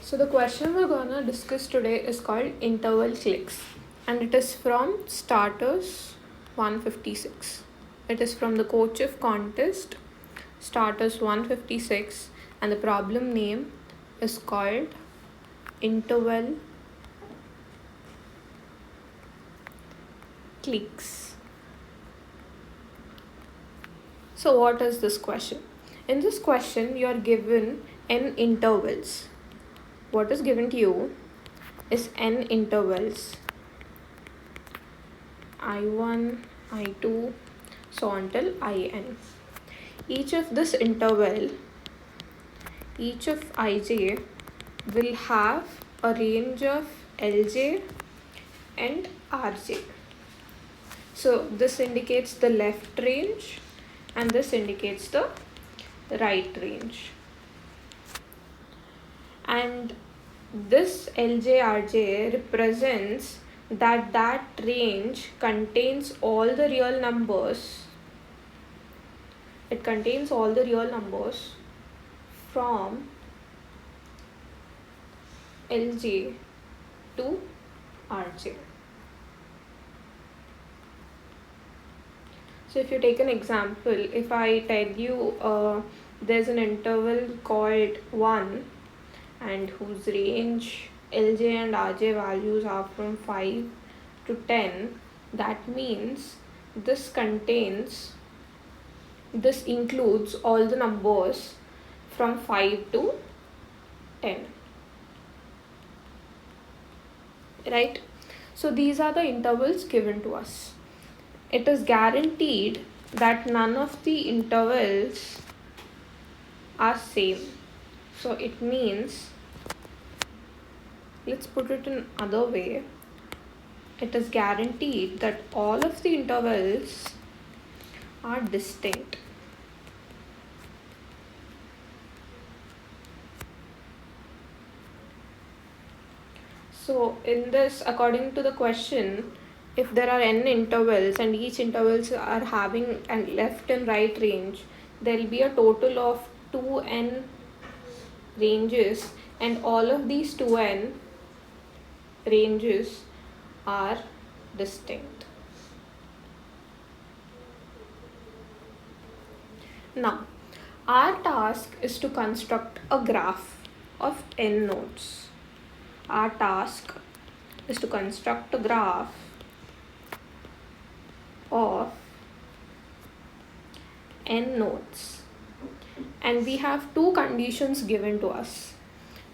So the question we're gonna discuss today is called interval cliques, and it is from starters 156. It is from the CodeChef contest starters 156, and the problem name is called interval cliques. So what is this question? In this question you are given n intervals. What is given to you is n intervals, I1, I2, so until In. Each of this interval, each of ij will have a range of Lj and Rj. So this indicates the left range and this indicates the right range. And this LJ/RJ represents that range contains all the real numbers. It contains all the real numbers from LJ to RJ. So if you take an example, if I tell you there's an interval called 1 and whose range Lj and Rj values are from 5 to 10, that means this includes all the numbers from 5 to 10, right? So these are the intervals given to us. It is guaranteed that none of the intervals are same. So it means, let's put it in other way, it is guaranteed that all of the intervals are distinct. So in this, according to the question, if there are n intervals and each intervals are having a left and right range, there will be a total of 2n ranges, and all of these 2n ranges are distinct. Now, our task is to construct a graph of n nodes. Our task is to construct a graph of n nodes, and we have two conditions given to us.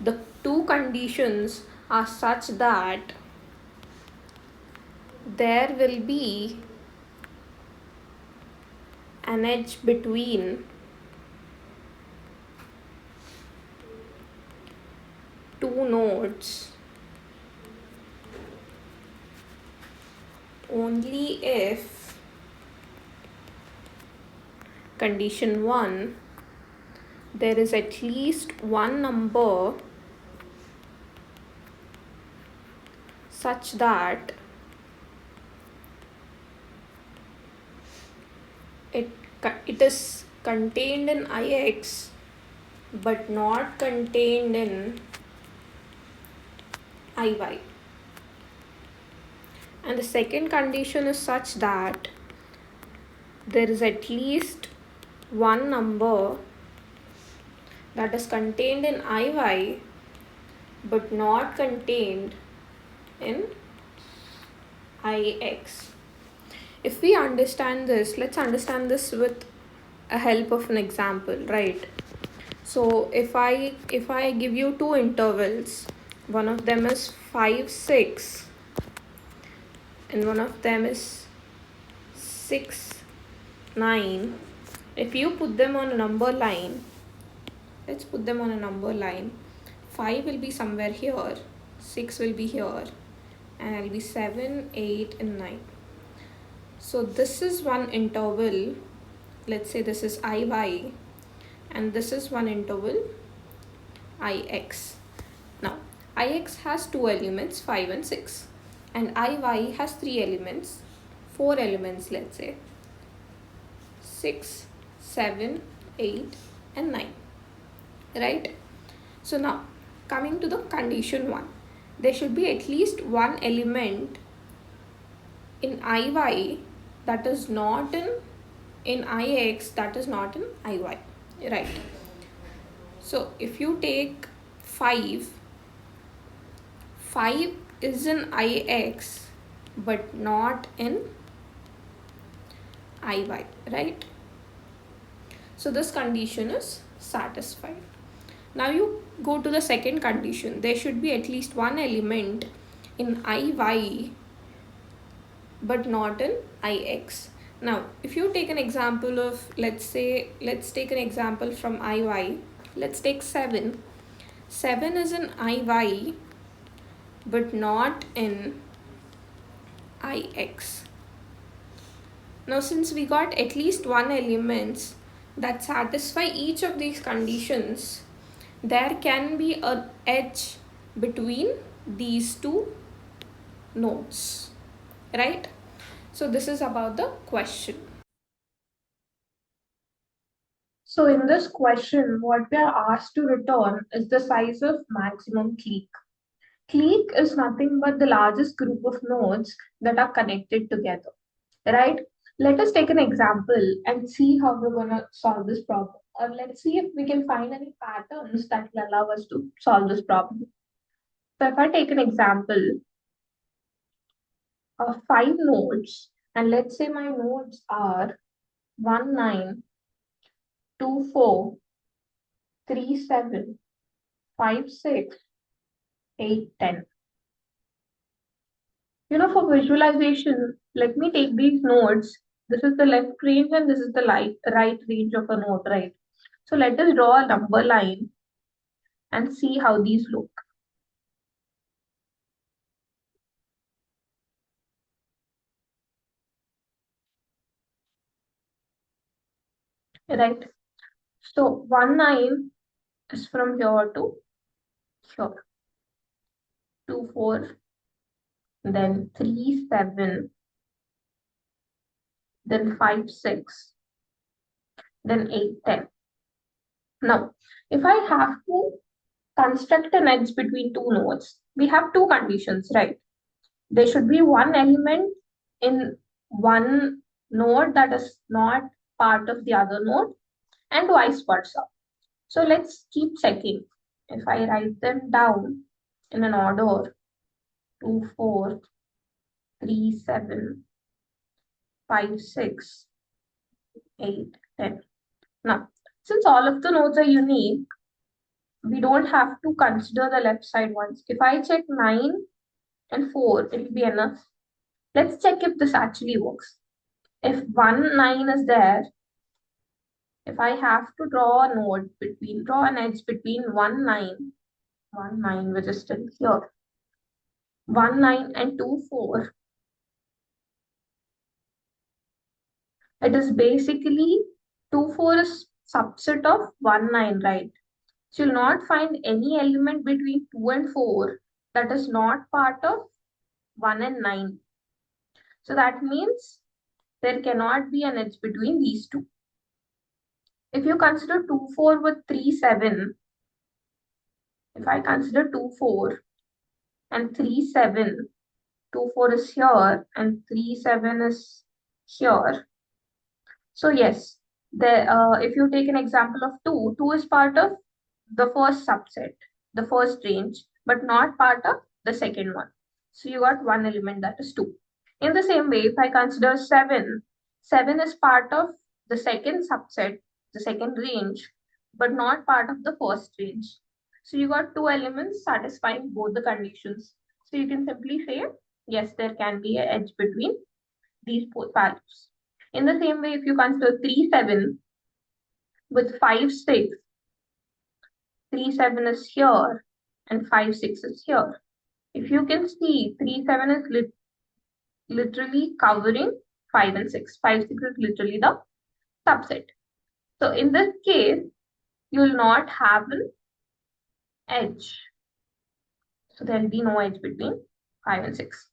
The two conditions are such that there will be an edge between two nodes only if condition 1, there is at least one number such that it is contained in Ix but not contained in Iy. And the second condition is such that there is at least one number that is contained in Iy but not contained in Ix. If we understand this, let's understand this with a help of an example, right? So if I give you two intervals, one of them is 5, 6 and one of them is 6, 9. If you put them on a number line, let's put them on a number line. 5 will be somewhere here, 6 will be here, and it'll be 7, 8 and 9. So this is one interval, let's say this is Iy, and this is one interval Ix. Now Ix has two elements, 5 and 6, and Iy has three elements, 4 elements, let's say 6, 7, 8 and 9, right? So now Coming to the condition 1, there should be at least one element in IY that is not in IX that is not in IY, right? So if you take 5, 5 is in IX but not in IY, right? So this condition is satisfied. Now you go to the second condition. There should be at least one element in IY but not in IX. Now if you take an example of, let's take an example from IY. Let's take 7. 7 is in IY but not in IX. Now since we got at least one elements that satisfy each of these conditions, there can be an edge between these two nodes, right? So this is about the question. So in this question, what we are asked to return is the size of maximum clique. Clique is nothing but the largest group of nodes that are connected together, right? Let us take an example and see how we're going to solve this problem. Or let's see if we can find any patterns that will allow us to solve this problem. So if I take an example of 5 nodes, and let's say my nodes are 1, 9, 2, 4, 3, 7, 5, 6, 8, 10. For visualization, let me take these nodes. This is the left range and this is the right range of a node, right? So let us draw a number line and see how these look. Right? So 1, 9 is from here to here. 2, 4, then 3, 7, then 5, 6, then 8, 10. Now, if I have to construct an edge between two nodes, we have two conditions, right? There should be one element in one node that is not part of the other node, and vice versa. So let's keep checking. If I write them down in an order, 2, 4, 3, 7, 5, 6, 8, 10. Now, since all of the nodes are unique, we don't have to consider the left side ones. If I check 9 and 4, it will be enough. Let's check if this actually works. If 1, 9 is there, if I have to draw an edge between 1, 9, which is still here, 1, 9 and 2, 4, it is basically 2, 4 is subset of 1, 9, right? So you'll not find any element between 2 and 4 that is not part of 1 and 9. So that means there cannot be an edge between these two. If you consider 2, 4 with 3, 7, if I consider 2, 4 and 3, 7, 2, 4 is here and 3, 7 is here. So yes, if you take an example of 2, 2 is part of the first subset, the first range, but not part of the second one. So you got one element, that is 2. In the same way, if I consider 7, 7 is part of the second subset, the second range, but not part of the first range. So you got 2 elements satisfying both the conditions. So you can simply say, yes, there can be an edge between these both values. In the same way, if you consider 3, 7 with 5, 6, 3, 7 is here and 5, 6 is here. If you can see, 3, 7 is literally covering 5 and 6. 5, 6 is literally the subset. So in this case, you will not have an edge. So there will be no edge between 5 and 6.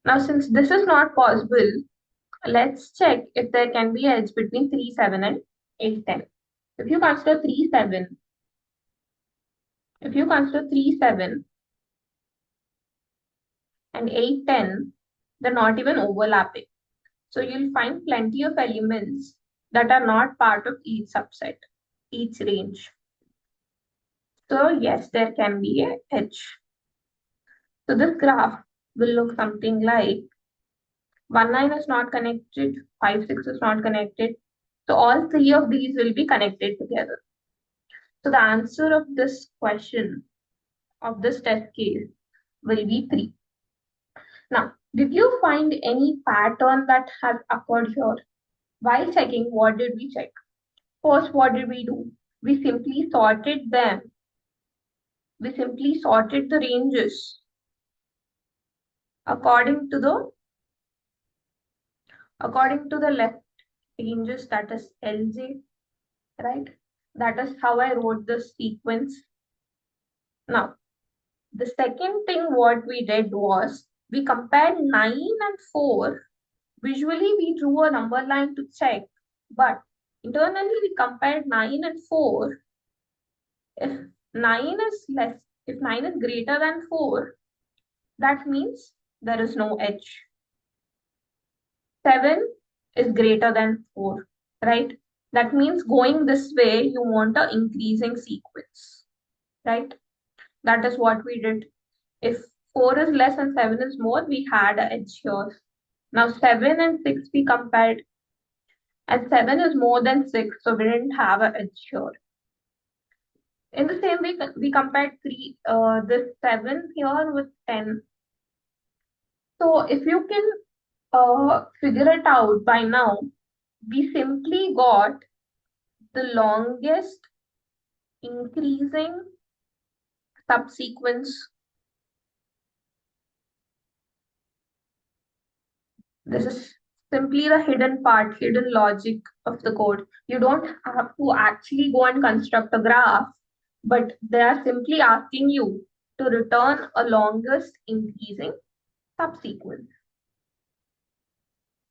Now, since this is not possible, let's check if there can be an edge between 3, 7 and 8, 10. If you consider 3, 7, If you consider 3, 7 and 8, 10, they're not even overlapping. So you'll find plenty of elements that are not part of each subset, each range. So yes, there can be a edge. So this graph will look something like 1, 9 is not connected, 5, 6 is not connected. So all three of these will be connected together. So the answer of this question, of this test case, will be 3. Now, did you find any pattern that has occurred here? While checking, what did we check? First, what did we do? We simply sorted them. We simply sorted the ranges according to the left ranges, that is LJ, right? That is how I wrote the sequence. Now, the second thing what we did was we compared 9 and 4. Visually, we drew a number line to check, but internally we compared 9 and 4. If 9 is less, if 9 is greater than 4, that means there is no edge. 7 is greater than 4, right? That means going this way, you want an increasing sequence, right? That is what we did. If 4 is less and 7 is more, we had an edge here. Now 7 and 6 we compared, and 7 is more than 6, so we didn't have an edge here. In the same way, we compared this 7 here with 10. So if you can figure it out by now, we simply got the longest increasing subsequence. This is simply the hidden part, hidden logic of the code. You don't have to actually go and construct a graph, but they are simply asking you to return a longest increasing subsequence.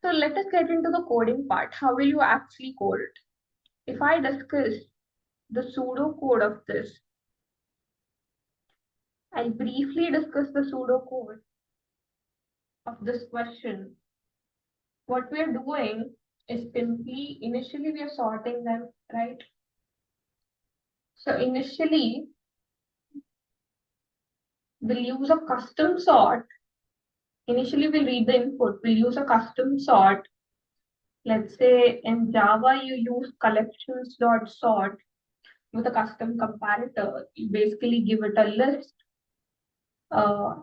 So let us get into the coding part. How will you actually code it? If I discuss the pseudo code of this, I'll briefly discuss the pseudo code of this question. What we are doing is simply, initially we are sorting them, right? So initially, we'll use a custom sort. Initially, we'll read the input. We'll use a custom sort. Let's say in Java, you use collections.sort with a custom comparator. You basically give it a list uh,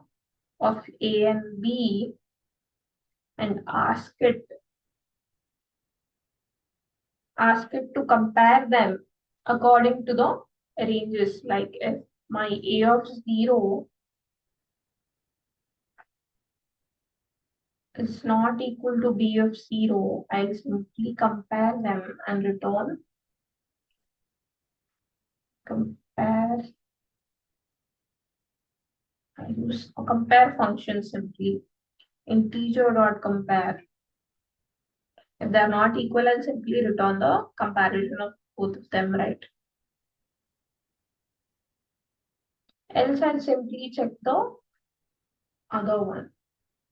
of A and B and ask it to compare them according to the ranges. Like if my A of 0 is not equal to B of 0, I'll simply compare them and return compare. I use a compare function simply, integer.compare. If they're not equal, I'll simply return the comparison of both of them, right? Else I'll simply check the other one,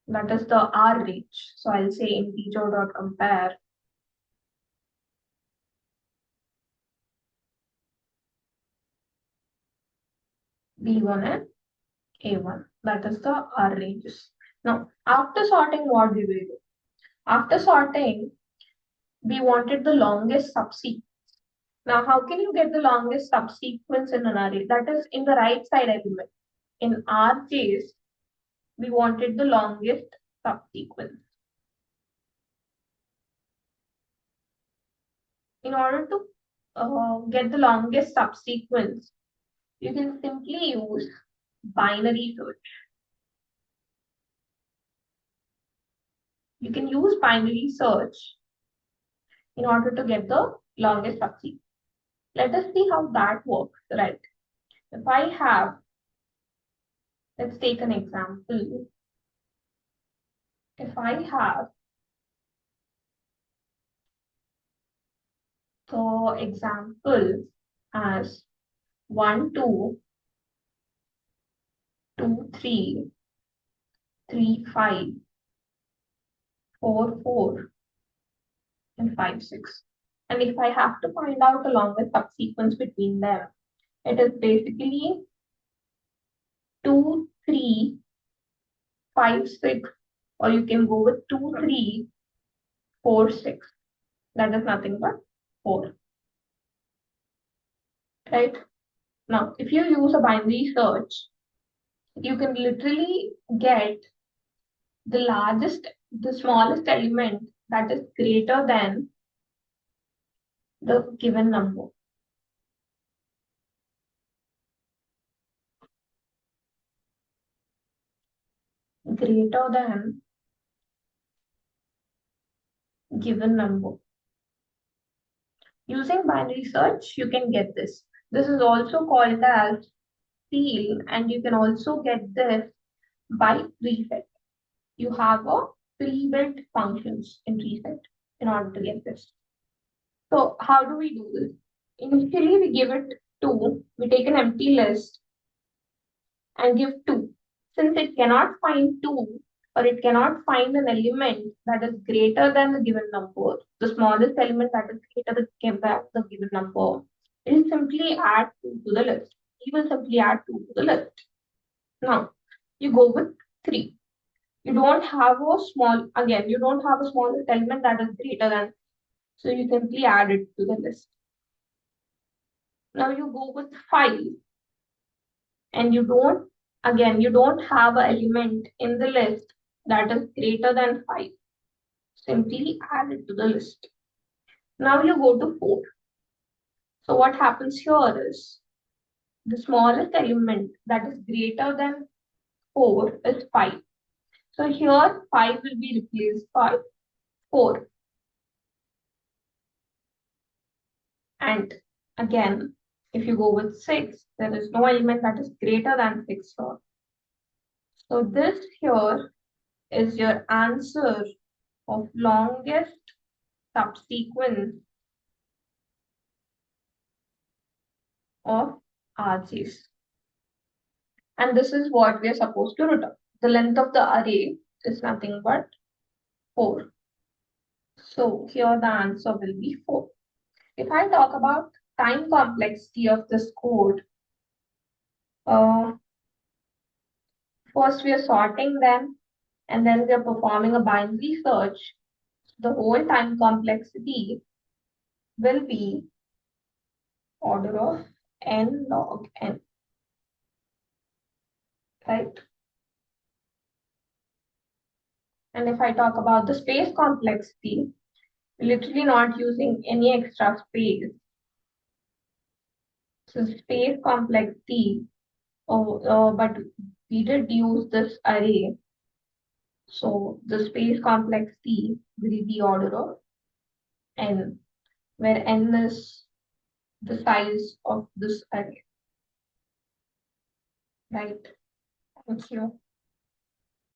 that is the R range. So I'll say integer.compare B1 and A1. That is the R ranges. Now, after sorting, what we will do? After sorting, we wanted the longest subsequence. Now, how can you get the longest subsequence in an array? That is in the right side element. In our case, we wanted the longest subsequence. In order to get the longest subsequence, you can simply use binary search. You can use binary search in order to get the longest subsequence. Let us see how that works, right? If I have, let's take an example. If I have the example as 1, 2, 2, 3, 3, 5, 4, 4, and 5, 6. And if I have to find out the longest subsequence between them, it is basically 2, 3, 5, 6, or you can go with 2, 3, 4, 6. That is nothing but 4. Right? Now, if you use a binary search, you can literally get the smallest element that is greater than the given number. Greater than given number. Using binary search, you can get this. This is also called as seal, and you can also get this by preset. You have a pre-built functions in preset in order to get this. So how do we do this? Initially, we give it 2. We take an empty list and give 2. Since it cannot find 2, or it cannot find an element that is greater than the given number, the smallest element that is greater than the given number, it will simply add 2 to the list. You will simply add 2 to the list. Now, you go with 3. You don't have a smallest element that is greater than, so you simply add it to the list. Now you go with 5, and you don't have an element in the list that is greater than 5. Simply add it to the list. Now you go to 4. So what happens here is the smallest element that is greater than 4 is 5. So here 5 will be replaced by 4. And again, if you go with 6, there is no element that is greater than 6 here. So this here is your answer of longest subsequence of RJs. And this is what we are supposed to return. The length of the array is nothing but 4. So here the answer will be 4. If I talk about time complexity of this code, first we are sorting them, and then we are performing a binary search. The whole time complexity will be order of n log n, right? And if I talk about the space complexity, literally not using any extra space. So space complexity, but we did use this array. So the space complexity will be order of n, where n is the size of this array, right? Thank you.